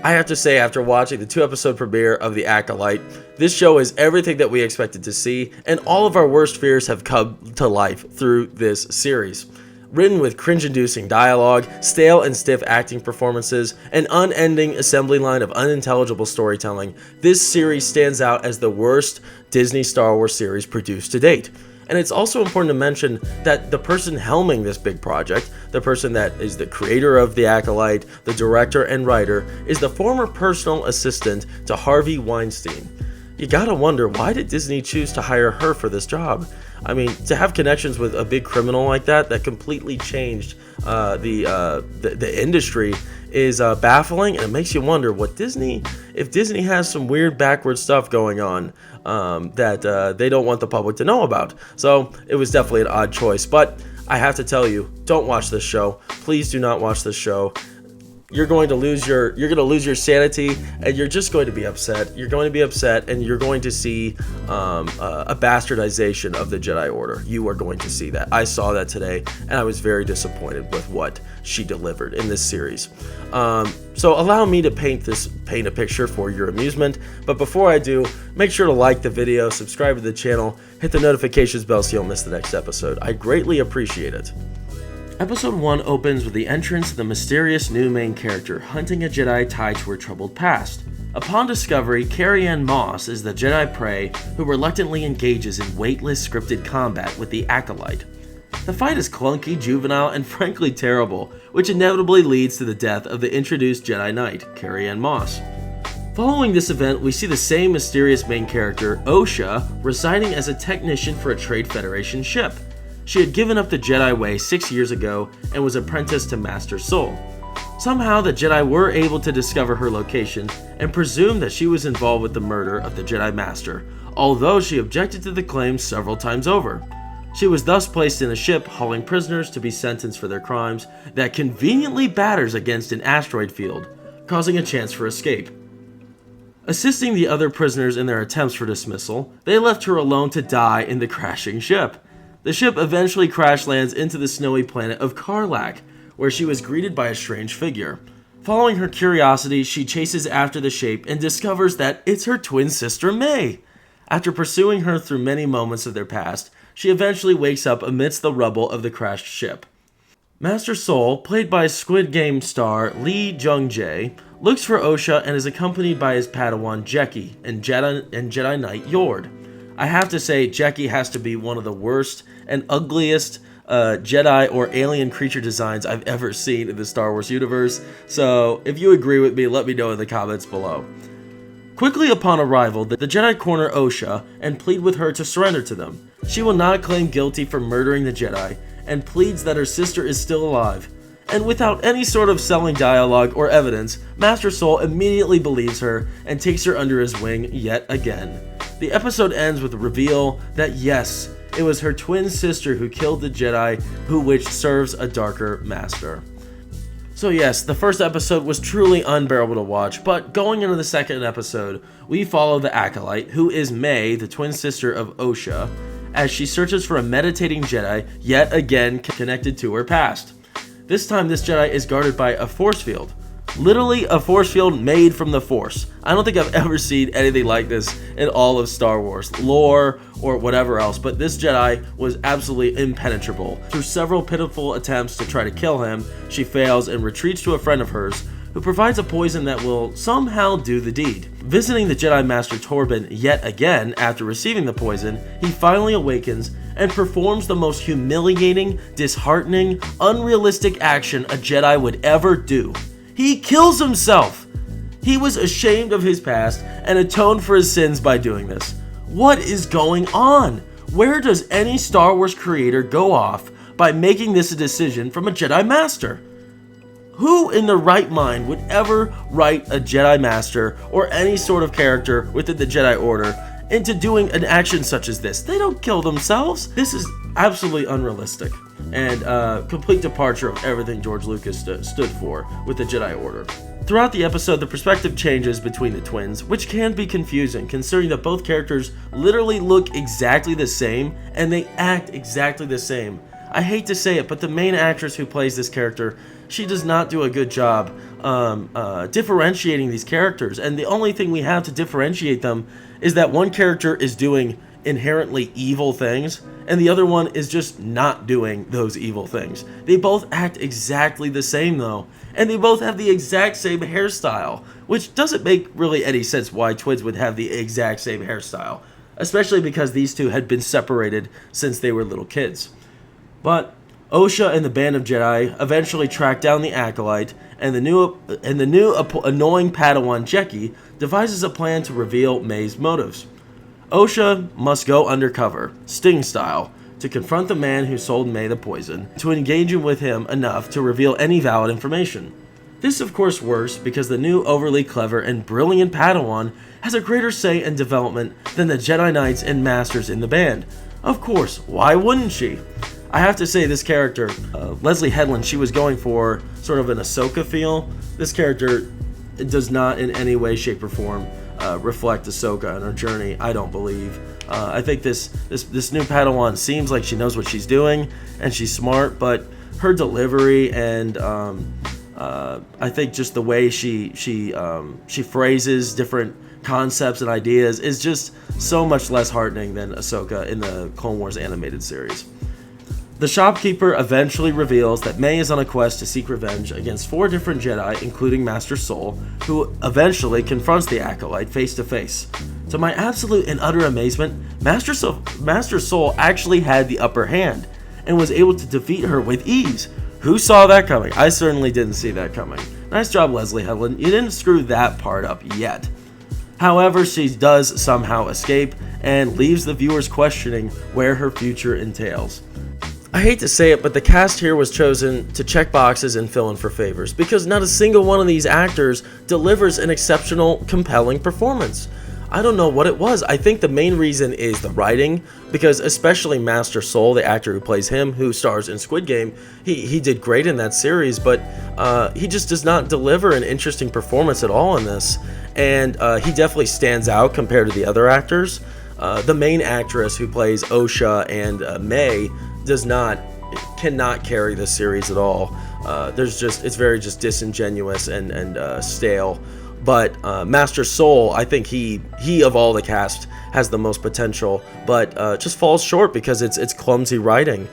I have to say, after watching the 2-episode premiere of The Acolyte, this show is everything that we expected to see, and all of our worst fears have come to life through this series. Written with cringe-inducing dialogue, stale and stiff acting performances, an unending assembly line of unintelligible storytelling, this series stands out as the worst Disney Star Wars series produced to date. And it's also important to mention that the person helming this big project, the person that is the creator of The Acolyte, the director and writer, is the former personal assistant to Harvey Weinstein. You gotta wonder, why did Disney choose to hire her for this job? I mean, to have connections with a big criminal like that completely changed the industry is baffling, and it makes you wonder if Disney has some weird backward stuff going on that they don't want the public to know about. So it was definitely an odd choice, but I have to tell you, don't watch this show. Please do not watch this show. You're going to lose your sanity, and you're just going to be upset. You're going to be upset, and you're going to see a bastardization of the Jedi Order. You are going to see that. I saw that today, and I was very disappointed with what she delivered in this series. So allow me to paint a picture for your amusement. But before I do, make sure to like the video, subscribe to the channel, hit the notifications bell so you don't miss the next episode. I greatly appreciate it. Episode 1 opens with the entrance of the mysterious new main character hunting a Jedi tied to her troubled past. Upon discovery, Carrie-Anne Moss is the Jedi prey who reluctantly engages in weightless scripted combat with the Acolyte. The fight is clunky, juvenile, and frankly terrible, which inevitably leads to the death of the introduced Jedi Knight, Carrie-Anne Moss. Following this event, we see the same mysterious main character, Osha, residing as a technician for a Trade Federation ship. She had given up the Jedi way 6 years ago and was apprenticed to Master Soul. Somehow the Jedi were able to discover her location and presume that she was involved with the murder of the Jedi Master, although she objected to the claim several times over. She was thus placed in a ship hauling prisoners to be sentenced for their crimes that conveniently batters against an asteroid field, causing a chance for escape. Assisting the other prisoners in their attempts for dismissal, they left her alone to die in the crashing ship. The ship eventually crash lands into the snowy planet of Karlak, where she was greeted by a strange figure. Following her curiosity, she chases after the shape and discovers that it's her twin sister May. After pursuing her through many moments of their past, she eventually wakes up amidst the rubble of the crashed ship. Master Soul, played by Squid Game star Lee Jung-jae, looks for Osha and is accompanied by his Padawan Jeki and Jedi Knight Yord. I have to say, Jeki has to be one of the worst and ugliest Jedi or alien creature designs I've ever seen in the Star Wars universe, so if you agree with me, let me know in the comments below. Quickly upon arrival, the Jedi corner Osha and plead with her to surrender to them. She will not claim guilty for murdering the Jedi, and pleads that her sister is still alive. And without any sort of selling dialogue or evidence, Master Soul immediately believes her and takes her under his wing yet again. The episode ends with the reveal that yes, it was her twin sister who killed the Jedi, which serves a darker master. So yes, the first episode was truly unbearable to watch, but going into the second episode, we follow the Acolyte, who is May, the twin sister of Osha, as she searches for a meditating Jedi, yet again connected to her past. This time, this Jedi is guarded by a force field. Literally a force field made from the Force. I don't think I've ever seen anything like this in all of Star Wars lore or whatever else, but this Jedi was absolutely impenetrable. Through several pitiful attempts to try to kill him, she fails and retreats to a friend of hers who provides a poison that will somehow do the deed. Visiting the Jedi Master Torben yet again after receiving the poison, he finally awakens and performs the most humiliating, disheartening, unrealistic action a Jedi would ever do. He kills himself! He was ashamed of his past and atoned for his sins by doing this. What is going on? Where does any Star Wars creator go off by making this a decision from a Jedi Master? Who in their right mind would ever write a Jedi Master or any sort of character within the Jedi Order into doing an action such as this? They don't kill themselves. This is absolutely unrealistic and complete departure of everything George Lucas stood for with the Jedi Order. Throughout the episode, the perspective changes between the twins, which can be confusing considering that both characters literally look exactly the same and they act exactly the same. I hate to say it, but the main actress who plays this character she does not do a good job differentiating these characters. And the only thing we have to differentiate them is that one character is doing inherently evil things, and the other one is just not doing those evil things. They both act exactly the same, though, and they both have the exact same hairstyle, which doesn't make really any sense why twins would have the exact same hairstyle, especially because these two had been separated since they were little kids. But Osha and the band of Jedi eventually track down the Acolyte, and the new annoying Padawan Jeki devises a plan to reveal May's motives. Osha must go undercover, Sting style, to confront the man who sold May the poison, to engage with him enough to reveal any valid information. This of course works because the new overly clever and brilliant Padawan has a greater say in development than the Jedi Knights and Masters in the band. Of course, why wouldn't she? I have to say this character, Leslie Headland, she was going for sort of an Ahsoka feel. This character does not in any way, shape, or form reflect Ahsoka and her journey, I don't believe. I think this new Padawan seems like she knows what she's doing and she's smart, but her delivery and I think just the way she phrases different concepts and ideas is just so much less heartening than Ahsoka in the Clone Wars animated series. The shopkeeper eventually reveals that May is on a quest to seek revenge against 4 different Jedi, including Master Soul, who eventually confronts the Acolyte face to face. To my absolute and utter amazement, Master Soul actually had the upper hand and was able to defeat her with ease. Who saw that coming? I certainly didn't see that coming. Nice job, Leslie Headland. You didn't screw that part up yet. However, she does somehow escape and leaves the viewers questioning where her future entails. I hate to say it, but the cast here was chosen to check boxes and fill in for favors, because not a single one of these actors delivers an exceptional, compelling performance. I don't know what it was. I think the main reason is the writing, because especially Master Soul, the actor who plays him, who stars in Squid Game, he did great in that series, but he just does not deliver an interesting performance at all in this, and he definitely stands out compared to the other actors. The main actress who plays Osha and May cannot carry this series at all. It's very just disingenuous and stale. But Master Soul, I think he of all the cast has the most potential, but just falls short because it's clumsy writing,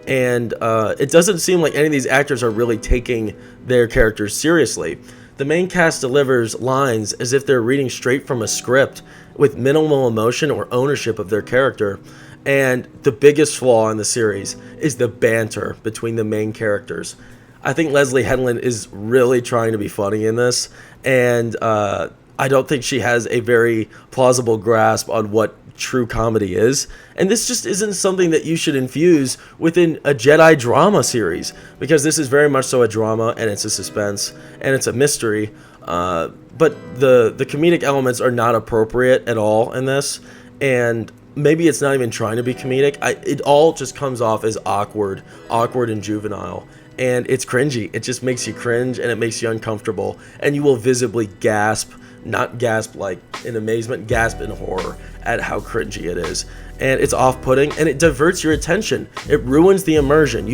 and it doesn't seem like any of these actors are really taking their characters seriously. The main cast delivers lines as if they're reading straight from a script with minimal emotion or ownership of their character. And the biggest flaw in the series is the banter between the main characters. I think Leslie Headland is really trying to be funny in this, and I don't think she has a very plausible grasp on what true comedy is. And this just isn't something that you should infuse within a Jedi drama series, because this is very much so a drama, and it's a suspense, and it's a mystery. But the comedic elements are not appropriate at all in this, and maybe it's not even trying to be comedic. It all just comes off as awkward and juvenile, and it's cringy. It just makes you cringe, and it makes you uncomfortable, and you will visibly gasp, not gasp like in amazement, gasp in horror at how cringy it is. And it's off-putting, and it diverts your attention. It ruins the immersion.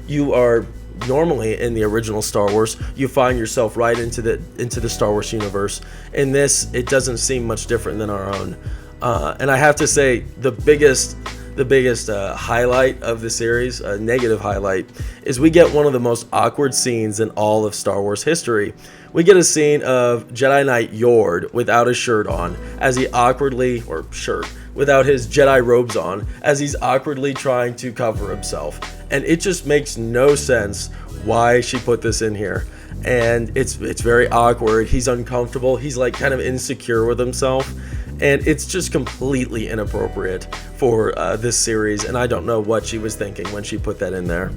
You are normally in the original Star Wars, you find yourself right into the Star Wars universe. In this, it doesn't seem much different than our own. And I have to say, the biggest highlight of the series, a negative highlight, is we get one of the most awkward scenes in all of Star Wars history. We get a scene of Jedi Knight Yord without a shirt on, as he without his Jedi robes on, as he's awkwardly trying to cover himself. And it just makes no sense why she put this in here. And it's very awkward. He's uncomfortable. He's like kind of insecure with himself. And it's just completely inappropriate for this series, and I don't know what she was thinking when she put that in there.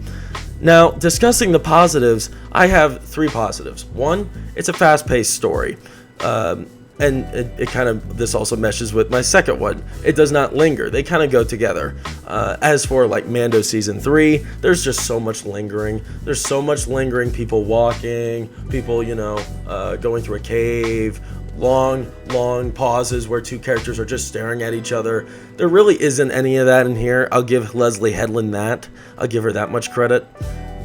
Now, discussing the positives, I have 3 positives. 1, it's a fast-paced story, and it kind of, this also meshes with my second one. It does not linger. They kind of go together. As for like Mando Season 3, there's just so much lingering. There's so much lingering, people walking, people, going through a cave, long pauses where 2 characters are just staring at each other. There really isn't any of that in here. I'll give Leslie Headland that. I'll give her that much credit.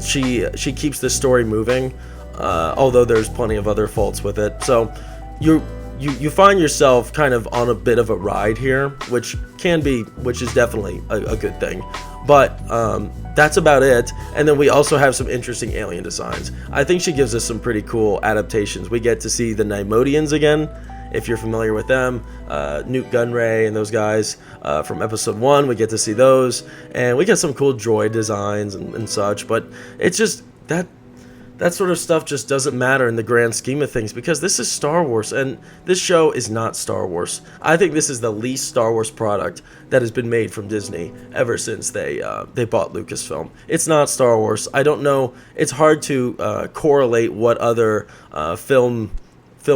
she keeps the story moving, although there's plenty of other faults with it. So you find yourself kind of on a bit of a ride here, which is definitely a good thing. But that's about it. And then we also have some interesting alien designs. I think she gives us some pretty cool adaptations. We get to see the Neimoidians again, if you're familiar with them. Newt Gunray and those guys from episode 1, we get to see those. And we get some cool droid designs and such. But it's just that sort of stuff just doesn't matter in the grand scheme of things, because this is Star Wars, and this show is not Star Wars. I think this is the least Star Wars product that has been made from Disney ever since they bought Lucasfilm. It's not Star Wars. I don't know. It's hard to correlate what other film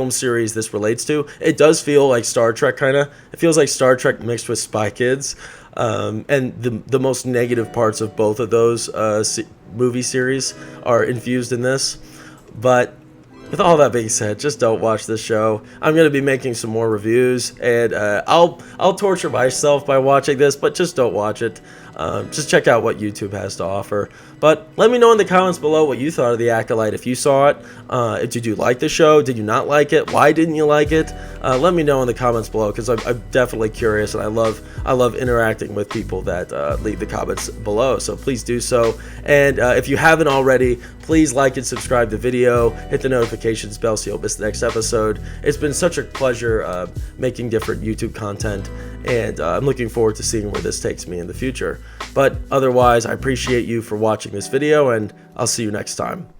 series this relates to. It does feel like Star Trek, kind of. It feels like Star Trek mixed with Spy Kids. And the most negative parts of both of those movie series are infused in this. But with all that being said, just don't watch this show. I'm going to be making some more reviews, and I'll torture myself by watching this, but just don't watch it. Just check out what YouTube has to offer. But let me know in the comments below what you thought of The Acolyte, if you saw it. Did you like the show? Did you not like it? Why didn't you like it? Let me know in the comments below, because I'm definitely curious, and I love interacting with people that leave the comments below. So please do so. And if you haven't already, please like and subscribe to the video. Hit the notifications bell so you'll miss the next episode. It's been such a pleasure making different YouTube content, and I'm looking forward to seeing where this takes me in the future. But otherwise, I appreciate you for watching this video, and I'll see you next time.